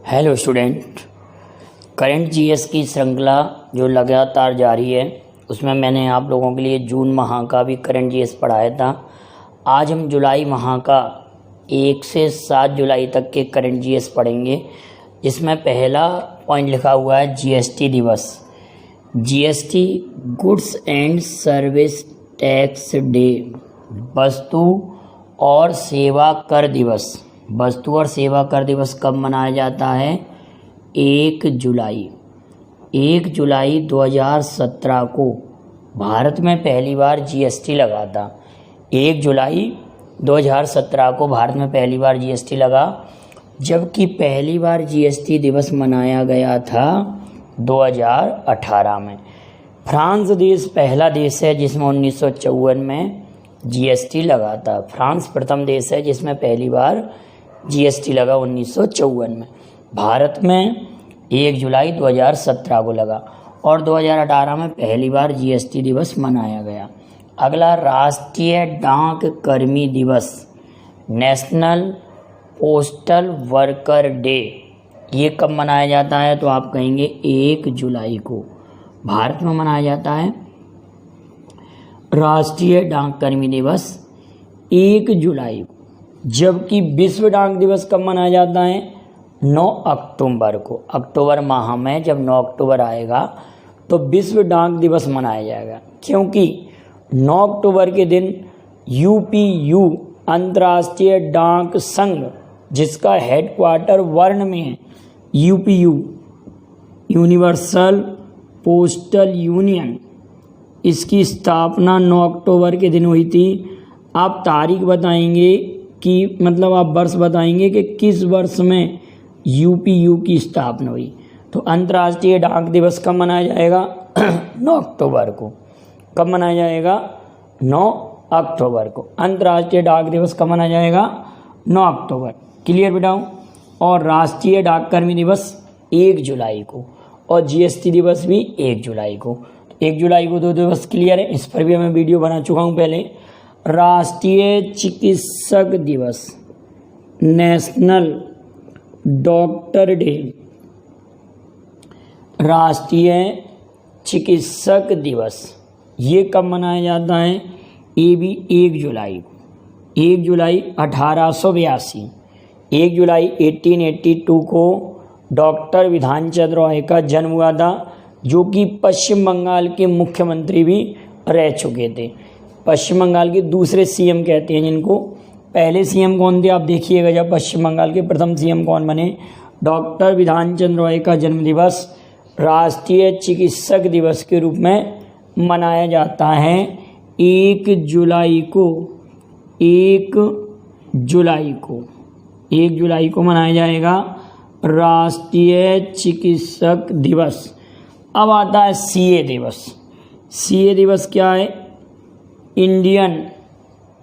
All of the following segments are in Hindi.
हेलो स्टूडेंट, करंट जीएस की श्रृंखला जो लगातार जारी है उसमें मैंने आप लोगों के लिए जून माह का भी करंट जीएस पढ़ाया था। आज हम जुलाई माह का 1 से 7 जुलाई तक के करंट जीएस पढ़ेंगे, जिसमें पहला पॉइंट लिखा हुआ है जीएसटी दिवस। GST goods and service tax day, वस्तु और सेवा कर दिवस। वस्तु और सेवा कर दिवस कब मनाया जाता है? 1 जुलाई 2017 को भारत में पहली बार जीएसटी लगा था। 1 जुलाई 2017 को भारत में पहली बार जीएसटी लगा, जबकि पहली बार जीएसटी दिवस मनाया गया था 2018 में। फ्रांस देश पहला देश है जिसमें 1954 में जीएसटी लगा था। फ्रांस प्रथम देश है जिसमें पहली बार जीएसटी लगा 1954 में। भारत में 1 जुलाई 2017 को लगा और 2018 में पहली बार जीएसटी दिवस मनाया गया। अगला राष्ट्रीय डाक कर्मी दिवस, नेशनल पोस्टल वर्कर डे, ये कब मनाया जाता है? तो आप कहेंगे 1 जुलाई को भारत में मनाया जाता है। राष्ट्रीय डाक कर्मी दिवस 1 जुलाई को, जबकि विश्व डाक दिवस कब मनाया जाता है? 9 अक्टूबर को। अक्टूबर माह में जब 9 अक्टूबर आएगा तो विश्व डाक दिवस मनाया जाएगा, क्योंकि 9 अक्टूबर के दिन यूपीयू अंतर्राष्ट्रीय डाक संघ, जिसका हेडक्वार्टर वर्ण में है, यूपीयू यूनिवर्सल पोस्टल यूनियन, इसकी स्थापना 9 अक्टूबर के दिन हुई थी। आप तारीख बताएंगे कि मतलब आप वर्ष बताएंगे कि किस वर्ष में यूपीयू की स्थापना हुई। तो अंतर्राष्ट्रीय डाक दिवस कब मनाया जाएगा? 9 अक्टूबर को। कब मनाया जाएगा? 9 अक्टूबर को। अंतर्राष्ट्रीय डाक दिवस कब मनाया जाएगा? 9 अक्टूबर। क्लियर बेटाओ। और राष्ट्रीय डाक कर्मी दिवस 1 जुलाई को, और जीएसटी दिवस भी 1 जुलाई को। 1 जुलाई को 2 दिवस क्लियर है, इस पर भी मैं वीडियो बना चुका हूँ पहले। राष्ट्रीय चिकित्सक दिवस, नेशनल डॉक्टर डे, राष्ट्रीय चिकित्सक दिवस, ये कब मनाया जाता है? ये भी 1 जुलाई को। 1 जुलाई 1882, 1 जुलाई 1882 को डॉक्टर विधान चंद्र रॉय का जन्म हुआ था, जो कि पश्चिम बंगाल के मुख्यमंत्री भी रह चुके थे। पश्चिम बंगाल के दूसरे सीएम कहते हैं जिनको। पहले सीएम कौन थे आप देखिएगा, जब पश्चिम बंगाल के प्रथम सीएम कौन बने? डॉक्टर विधान चंद्र रॉय का जन्म दिवस राष्ट्रीय चिकित्सक दिवस के रूप में मनाया जाता है 1 जुलाई को। 1 जुलाई को मनाया जाएगा राष्ट्रीय चिकित्सक दिवस। अब आता है सीए दिवस। सीए दिवस क्या है? इंडियन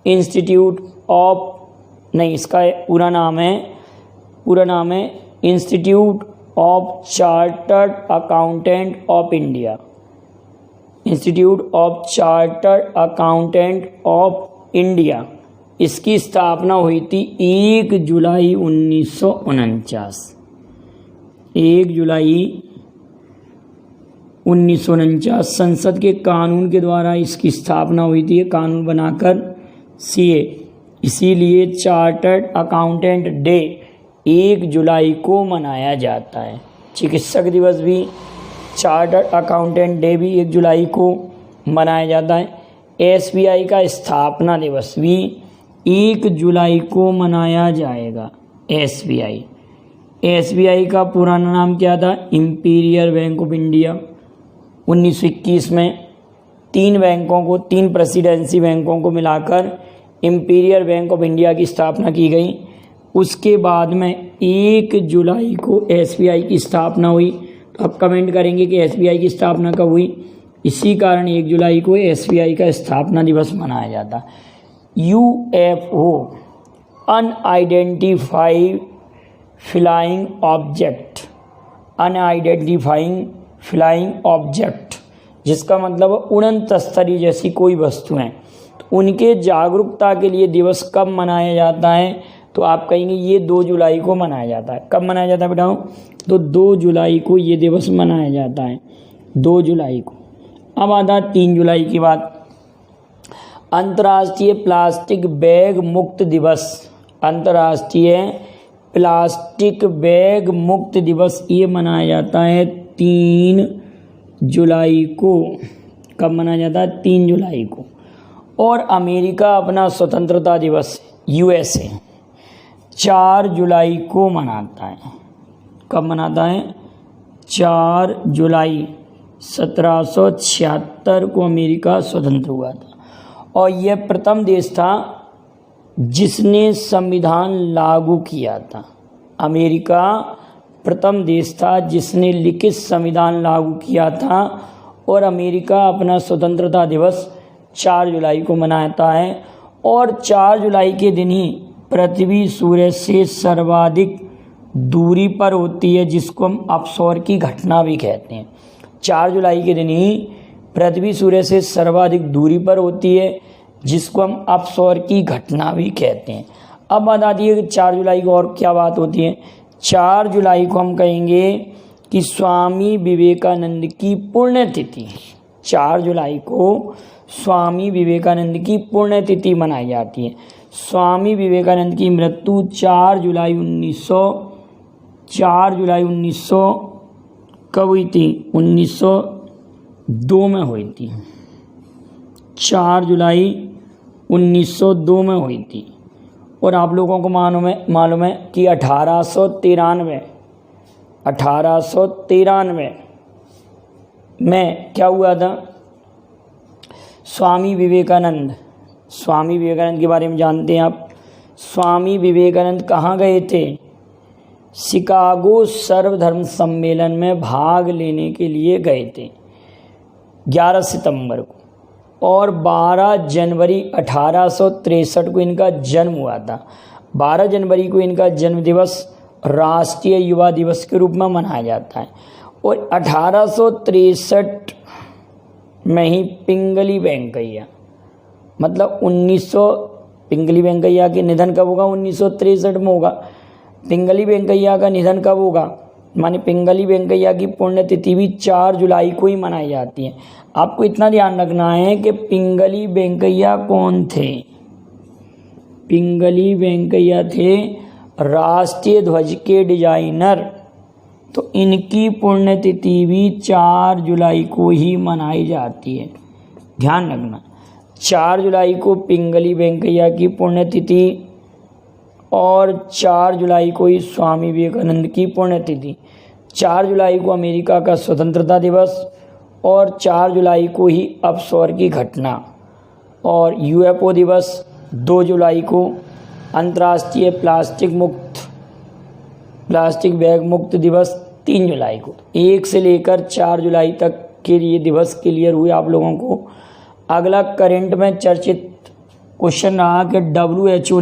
इंस्टीट्यूट ऑफ, नहीं, इसका पूरा नाम है institute of chartered accountant of India. Institute of chartered accountant of India, इसकी स्थापना हुई थी 1 जुलाई 1949। 1 जुलाई 1949 संसद के कानून के द्वारा इसकी स्थापना हुई थी, कानून बनाकर सीए। इसीलिए चार्टर्ड अकाउंटेंट डे 1 जुलाई को मनाया जाता है। चिकित्सक दिवस भी, चार्टर्ड अकाउंटेंट डे भी 1 जुलाई को मनाया जाता है। एसबीआई का स्थापना दिवस भी 1 जुलाई को मनाया जाएगा। एसबीआई का पुराना नाम क्या था? Imperial bank of India. 1921 में 3 प्रेसिडेंसी बैंकों को मिलाकर इंपीरियल बैंक ऑफ इंडिया की स्थापना की गई। उसके बाद में 1 जुलाई को एसबीआई की स्थापना हुई। तो आप कमेंट करेंगे कि एसबीआई की स्थापना कब हुई? इसी कारण 1 जुलाई को एसबीआई का स्थापना दिवस मनाया जाता। यूएफओ, अनआइडेंटिफाइड फ्लाइंग ऑब्जेक्ट, जिसका मतलब उड़न तस्तरी जैसी कोई वस्तुएं, तो उनके जागरूकता के लिए दिवस कब मनाया जाता है? तो आप कहेंगे ये 2 जुलाई को मनाया जाता है। कब मनाया जाता है बेटाओ? तो 2 जुलाई को ये दिवस मनाया जाता है, 2 जुलाई को। अब आता है 3 जुलाई की बात। अंतर्राष्ट्रीय प्लास्टिक बैग मुक्त दिवस। अंतर्राष्ट्रीय प्लास्टिक बैग मुक्त दिवस ये मनाया जाता है 3 जुलाई को। कब मनाया जाता है? 3 जुलाई को। और अमेरिका अपना स्वतंत्रता दिवस USA 4 जुलाई को मनाता है। कब मनाता है? 4 जुलाई 1776 को अमेरिका स्वतंत्र हुआ था। और यह प्रथम देश था जिसने संविधान लागू किया था। अमेरिका प्रथम देश था जिसने लिखित संविधान लागू किया था। और अमेरिका अपना स्वतंत्रता दिवस 4 जुलाई को मनाता है। और 4 जुलाई के दिन ही पृथ्वी सूर्य से सर्वाधिक दूरी पर होती है, जिसको हम अपसौर की घटना भी कहते हैं। 4 जुलाई के दिन ही पृथ्वी सूर्य से सर्वाधिक दूरी पर होती है, जिसको हम अपसौर की घटना भी कहते हैं। अब बता दिए कि 4 जुलाई को और क्या बात होती है। 4 जुलाई को हम कहेंगे कि स्वामी विवेकानंद की पुण्यतिथि। 4 जुलाई को स्वामी विवेकानंद की पुण्यतिथि मनाई जाती है। स्वामी विवेकानंद की मृत्यु 4 जुलाई 1900 कब हुई थी? 1902 में हुई थी। 4 जुलाई 1902 में हुई थी। और आप लोगों को मालूम है कि 1893 में क्या हुआ था? स्वामी विवेकानंद के बारे में जानते हैं आप। स्वामी विवेकानंद कहाँ गए थे? शिकागो सर्वधर्म सम्मेलन में भाग लेने के लिए गए थे 11 सितंबर को। और 12 जनवरी 1863 को इनका जन्म हुआ था। 12 जनवरी को इनका जन्म दिवस राष्ट्रीय युवा दिवस के रूप में मनाया जाता है। और 1863 में ही पिंगली वेंकैया मतलब 1900 पिंगली वेंकैया के निधन कब होगा? 1963 में होगा। पिंगली वेंकैया का निधन कब होगा? माने पिंगली वेंकैया की पुण्यतिथि भी 4 जुलाई को ही मनाई जाती है। आपको इतना ध्यान रखना है कि पिंगली वेंकैया कौन थे? पिंगली वेंकैया थे राष्ट्रीय ध्वज के डिजाइनर। तो इनकी पुण्यतिथि भी 4 जुलाई को ही मनाई जाती है। ध्यान रखना, 4 जुलाई को पिंगली वेंकैया की पुण्यतिथि और 4 जुलाई को ही स्वामी विवेकानंद की पुण्यतिथि। 4 जुलाई को अमेरिका का स्वतंत्रता दिवस और 4 जुलाई को ही अपसौर की घटना। और UFO दिवस 2 जुलाई को। अंतर्राष्ट्रीय प्लास्टिक बैग मुक्त दिवस 3 जुलाई को। 1 से लेकर 4 जुलाई तक के लिए दिवस क्लियर हुए आप लोगों को। अगला करंट में चर्चित क्वेश्चन रहा कि WHO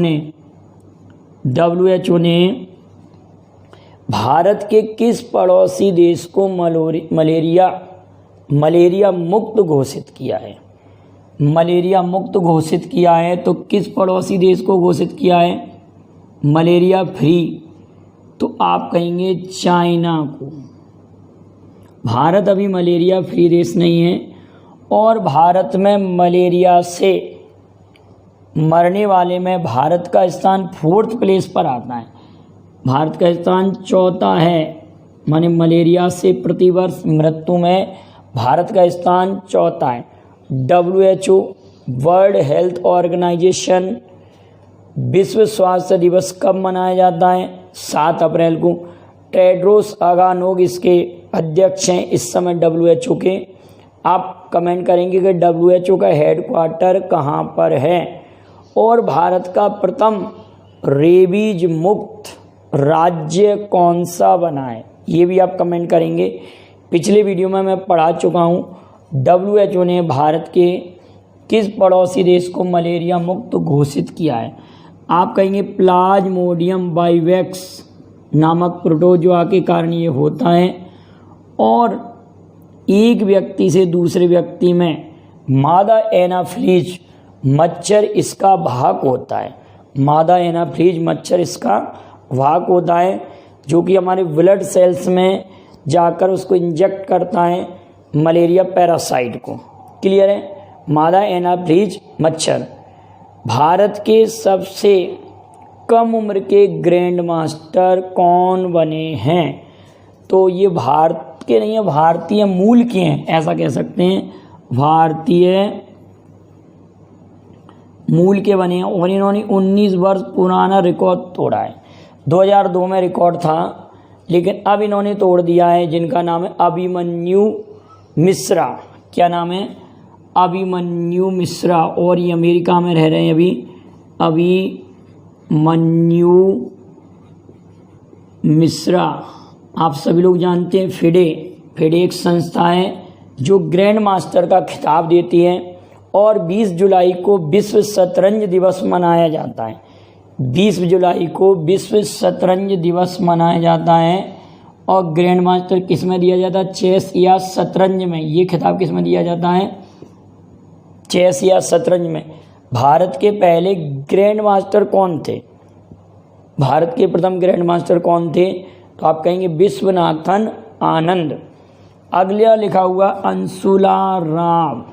ने भारत के किस पड़ोसी देश को मलेरिया मुक्त घोषित किया है? मलेरिया मुक्त घोषित किया है तो किस पड़ोसी देश को घोषित किया है? Malaria free. तो आप कहेंगे चाइना को। भारत अभी मलेरिया फ्री देश नहीं है। और भारत में मलेरिया से मरने वाले में भारत का स्थान 4th प्लेस पर आता है। भारत का स्थान 4था है। माने मलेरिया से प्रतिवर्ष मृत्यु में भारत का स्थान 4था है। WHO वर्ल्ड हेल्थ ऑर्गेनाइजेशन विश्व स्वास्थ्य दिवस कब मनाया जाता है? 7 अप्रैल को। टेड्रोस अगानोग इसके अध्यक्ष हैं इस समय WHO के। आप कमेंट करेंगे कि WHO का हेडक्वार्टर कहाँ पर है। और भारत का प्रथम रेबीज मुक्त राज्य कौन सा बना है? ये भी आप कमेंट करेंगे। पिछले वीडियो में मैं पढ़ा चुका हूँ WHO ने भारत के किस पड़ोसी देश को मलेरिया मुक्त घोषित किया है। आप कहेंगे प्लाज्मोडियम बाइवेक्स नामक प्रोटोजोआ के कारण ये होता है। और एक व्यक्ति से दूसरे व्यक्ति में मादा एनाफ्लीज मच्छर इसका वाहक होता है। मादा एनाफ्रीज मच्छर इसका वाहक होता है, जो कि हमारे ब्लड सेल्स में जाकर उसको इंजेक्ट करता है मलेरिया पैरासाइट को। क्लियर है? मादा एनाफ्रीज मच्छर। भारत के सबसे कम उम्र के ग्रैंड मास्टर कौन बने हैं? तो ये भारत के नहीं है, भारतीय मूल के हैं, ऐसा कह सकते हैं, भारतीय मूल के बने हैं। और इन्होंने 19 वर्ष पुराना रिकॉर्ड तोड़ा है। 2002 में रिकॉर्ड था, लेकिन अब इन्होंने तोड़ दिया है, जिनका नाम है अभिमन्यु मिश्रा। क्या नाम है? अभिमन्यु मिश्रा। और ये अमेरिका में रह रहे हैं अभी। अभिमन्यु मिश्रा आप सभी लोग जानते हैं। फिडे एक संस्था है जो ग्रैंड मास्टर का खिताब देती है, और 20 जुलाई को विश्व शतरंज दिवस मनाया जाता है। 20 जुलाई को विश्व शतरंज दिवस मनाया जाता है। और ग्रैंड मास्टर किस में दिया जाता है? चेस या शतरंज में। ये खिताब किस में दिया जाता है? चेस या शतरंज में। भारत के पहले ग्रैंड मास्टर कौन थे? भारत के प्रथम ग्रैंड मास्टर कौन थे? तो आप कहेंगे विश्वनाथन आनंद। अगला लिखा हुआ अंशुला राव।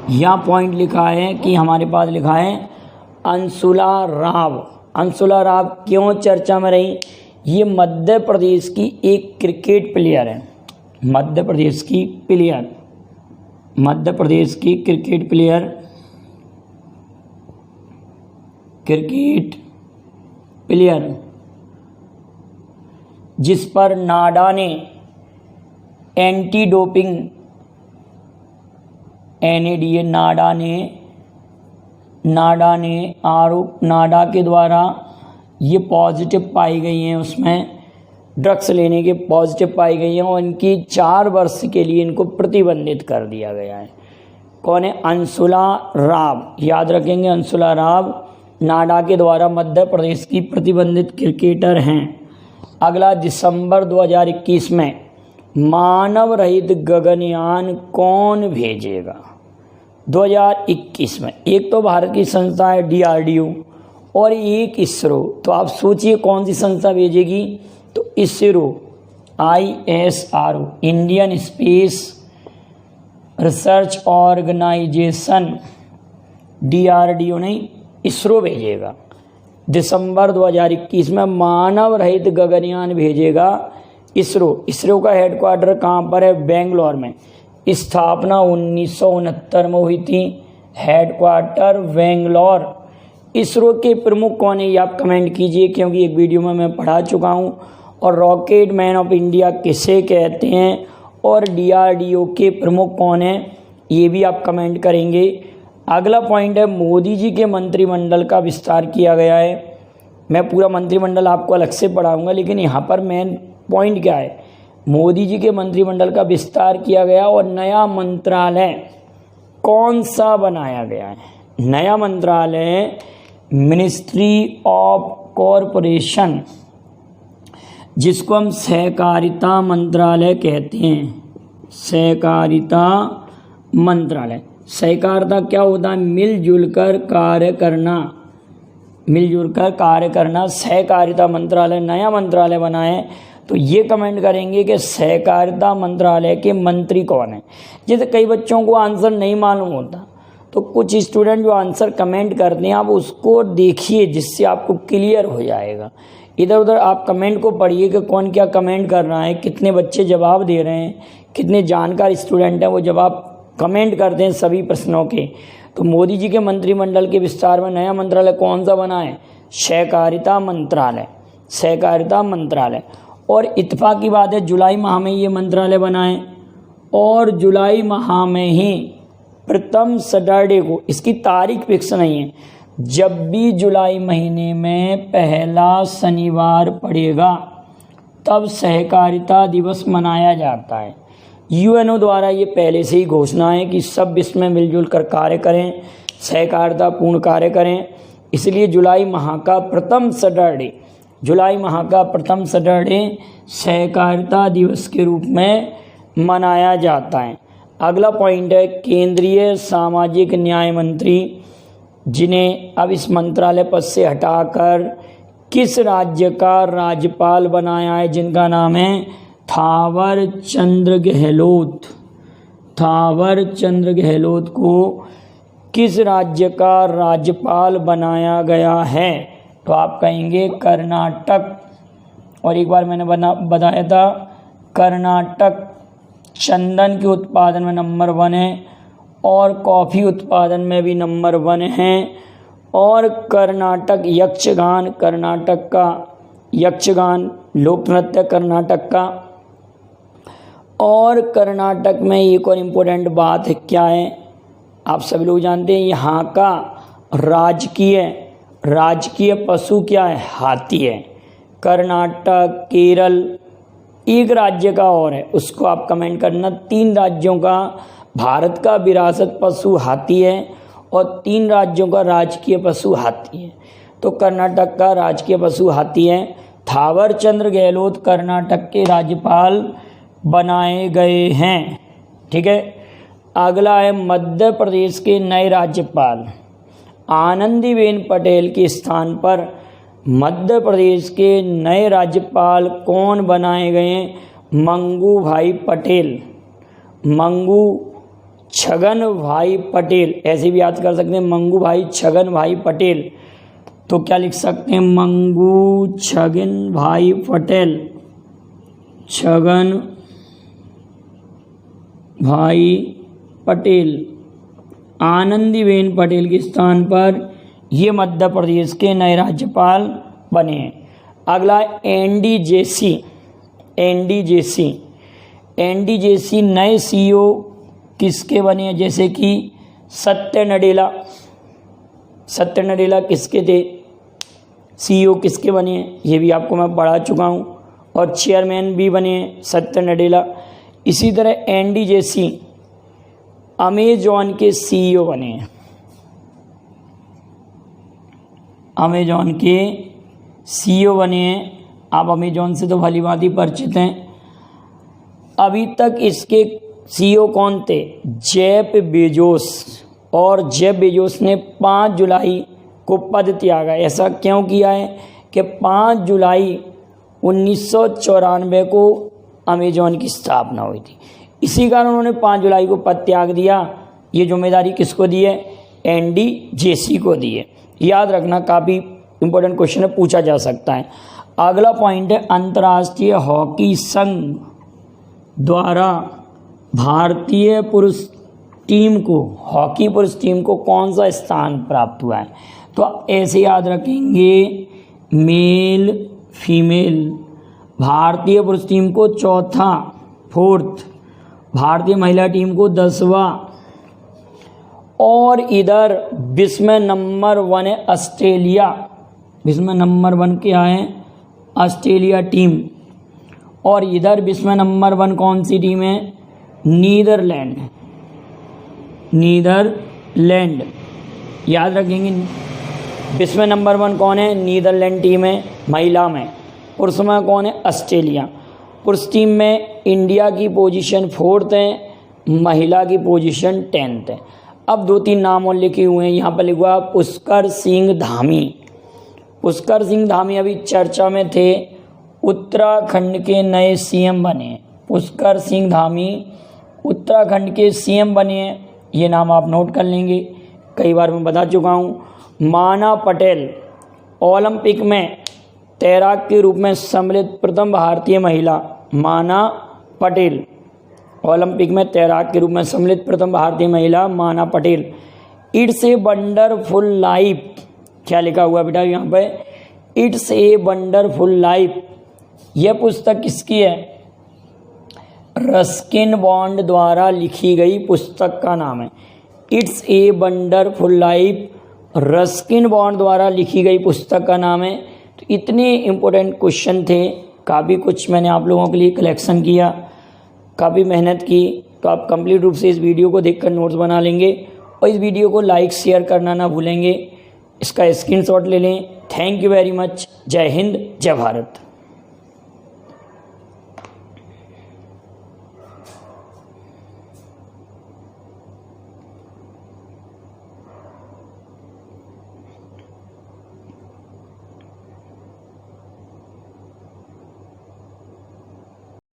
यहाँ पॉइंट लिखा है कि हमारे पास लिखा है अंशुला राव। अंशुला राव क्यों चर्चा में रही? ये मध्य प्रदेश की एक क्रिकेट प्लेयर है। मध्य प्रदेश की क्रिकेट प्लेयर जिस पर नाडा ने एंटी डोपिंग NADA नाडा के द्वारा ये पॉजिटिव पाई गई हैं, उसमें ड्रग्स लेने के पॉजिटिव पाई गई हैं, और इनकी 4 वर्ष के लिए इनको प्रतिबंधित कर दिया गया है। कौन है? अंशुला राव। याद रखेंगे, अंशुला राव नाडा के द्वारा मध्य प्रदेश की प्रतिबंधित क्रिकेटर हैं। अगला, दिसंबर 2021 में मानव रहित गगनयान कौन भेजेगा? 2021 में एक तो भारत की संस्था है DRDO और एक इसरो। तो आप सोचिए कौन सी संस्था भेजेगी? तो ISRO, ISRO, Indian space research organisation. DRDO नहीं, इसरो भेजेगा। दिसंबर 2021 में मानव रहित गगनयान भेजेगा इसरो का हेडक्वार्टर कहाँ पर है? बेंगलोर में। स्थापना 1969 में हुई थी। हेडक्वार्टर बेंगलोर। इसरो के प्रमुख कौन है? ये आप कमेंट कीजिए, क्योंकि एक वीडियो में मैं पढ़ा चुका हूँ। और रॉकेट मैन ऑफ इंडिया किसे कहते हैं? और DRDO के प्रमुख कौन है? ये भी आप कमेंट करेंगे। अगला पॉइंट है, मोदी जी के मंत्रिमंडल का विस्तार किया गया है। मैं पूरा मंत्रिमंडल आपको अलग से पढ़ाऊंगा, लेकिन यहाँ पर मेन पॉइंट क्या है? मोदी जी के मंत्रिमंडल का विस्तार किया गया और नया मंत्रालय कौन सा बनाया गया है? नया मंत्रालय मिनिस्ट्री ऑफ कॉरपोरेशन, जिसको हम सहकारिता मंत्रालय कहते हैं। सहकारिता मंत्रालय। सहकारिता क्या होता है? मिलजुल कर कार्य करना। सहकारिता मंत्रालय नया मंत्रालय बना है। तो ये कमेंट करेंगे कि सहकारिता मंत्रालय के मंत्री कौन है। जैसे कई बच्चों को आंसर नहीं मालूम होता, तो कुछ स्टूडेंट जो आंसर कमेंट करते हैं आप उसको देखिए, जिससे आपको क्लियर हो जाएगा। इधर उधर आप कमेंट को पढ़िए कि कौन क्या कमेंट कर रहा है, कितने बच्चे जवाब दे रहे हैं, कितने जानकार स्टूडेंट हैं वो जवाब कमेंट करते हैं सभी प्रश्नों के। तो मोदी जी के मंत्रिमंडल के विस्तार में नया मंत्रालय कौन सा बना है? सहकारिता मंत्रालय। और इत्तेफाक की बात है, जुलाई माह में ये मंत्रालय बना है, और जुलाई माह में ही प्रथम सैटरडे को, इसकी तारीख फिक्स नहीं है, जब भी जुलाई महीने में पहला शनिवार पड़ेगा तब सहकारिता दिवस मनाया जाता है। UNO द्वारा ये पहले से ही घोषणा है कि सब इसमें मिलजुल कर कार्य करें, सहकारितापूर्ण कार्य करें। इसलिए जुलाई माह का प्रथम सैटरडे सहकारिता दिवस के रूप में मनाया जाता है। अगला पॉइंट है, केंद्रीय सामाजिक न्याय मंत्री जिन्हें अब इस मंत्रालय पद से हटाकर किस राज्य का राज्यपाल बनाया है, जिनका नाम है थावर चंद्र गहलोत। थावर चंद्र गहलोत को किस राज्य का राज्यपाल बनाया गया है? तो आप कहेंगे कर्नाटक। और एक बार मैंने बताया था कर्नाटक चंदन के उत्पादन में नंबर 1 है और कॉफ़ी उत्पादन में भी नंबर 1 है। और कर्नाटक यक्षगान, कर्नाटक का यक्षगान लोक नृत्य कर्नाटक का। और कर्नाटक में एक और इम्पोर्टेंट बात है, क्या है आप सभी लोग जानते हैं, यहाँ का राजकीय पशु क्या है? हाथी है। कर्नाटक, केरल, एक राज्य का और है, उसको आप कमेंट करना। 3 राज्यों का भारत का विरासत पशु हाथी है और 3 राज्यों का राजकीय पशु हाथी है। तो कर्नाटक का राजकीय पशु हाथी है। थावर चंद्र गहलोत कर्नाटक के राज्यपाल बनाए गए हैं। ठीक है, अगला है मध्य प्रदेश के नए राज्यपाल। आनंदीबेन पटेल के स्थान पर मध्य प्रदेश के नए राज्यपाल कौन बनाए गए? मंगू भाई पटेल, मंगू छगन भाई पटेल, ऐसे भी याद कर सकते हैं मंगू भाई छगन भाई पटेल। तो क्या लिख सकते हैं? मंगू छगन भाई पटेल, छगन भाई पटेल, आनंदीबेन पटेल के स्थान पर ये मध्य प्रदेश के नए राज्यपाल बने हैं। अगला एनडीजेसी। एनडीजेसी नए सीईओ किसके बने हैं? जैसे कि सत्य नडेला किसके थे? सीईओ किसके बने हैं? ये भी आपको मैं पढ़ा चुका हूँ। और चेयरमैन भी बने हैं सत्य नडेला। इसी तरह एनडीजेसी अमेजॉन के सीईओ बने हैं, अमेजॉन के सीईओ बने हैं। आप अमेजॉन से तो भली भांति परिचित हैं। अभी तक इसके सीईओ कौन थे? Jeff Bezos. और जेफ बेजोस ने 5 जुलाई को पद त्यागा। ऐसा क्यों किया है कि 5 जुलाई 1994 को अमेजॉन की स्थापना हुई थी, इसी कारण उन्होंने 5 जुलाई को पद त्याग दिया। ये जिम्मेदारी किसको दी है? एनडीजेसी को दी है। याद रखना, काफ़ी इंपॉर्टेंट क्वेश्चन है, पूछा जा सकता है। अगला पॉइंट है अंतर्राष्ट्रीय हॉकी संघ द्वारा भारतीय पुरुष टीम को, हॉकी पुरुष टीम को कौन सा स्थान प्राप्त हुआ है? तो ऐसे याद रखेंगे मेल फीमेल। भारतीय पुरुष टीम को 4था, 4th, भारतीय महिला टीम को 10वां। और इधर विश्व में नंबर 1 है ऑस्ट्रेलिया। विश्व में नंबर 1 क्या है? Australia team. और इधर विश्व में नंबर 1 कौन सी टीम है? नीदरलैंड। याद रखेंगे विश्व में नंबर 1 कौन है? नीदरलैंड टीम है महिला में। पुरुष में कौन है? ऑस्ट्रेलिया। पुरुष टीम में इंडिया की पोजीशन 4th है, महिला की पोजीशन 10th है। अब 2-3 नाम और लिखे हुए हैं, यहाँ पर लिखा पुष्कर सिंह धामी। पुष्कर सिंह धामी अभी चर्चा में थे, उत्तराखंड के नए सीएम बने। पुष्कर सिंह धामी उत्तराखंड के सीएम बने हैं, ये नाम आप नोट कर लेंगे, कई बार मैं बता चुका हूँ। माना पटेल ओलंपिक में तैराक के रूप में सम्मिलित प्रथम भारतीय महिला। माना पटेल ओलंपिक में तैराक के रूप में सम्मिलित प्रथम भारतीय महिला माना Patel. It's a wonderful life, क्या लिखा हुआ बेटा यहाँ पे? It's a wonderful life. यह पुस्तक किसकी है? रस्किन बॉन्ड द्वारा लिखी गई पुस्तक का नाम है। It's a wonderful life, Ruskin bond द्वारा लिखी गई पुस्तक का नाम है। तो इतने इम्पोर्टेंट क्वेश्चन थे, काफ़ी कुछ मैंने आप लोगों के लिए कलेक्शन किया, काफ़ी मेहनत की। तो आप कंप्लीट रूप से इस वीडियो को देखकर नोट्स बना लेंगे और इस वीडियो को लाइक शेयर करना ना भूलेंगे। इसका स्क्रीनशॉट ले लें। Thank you very much. जय हिंद, जय भारत।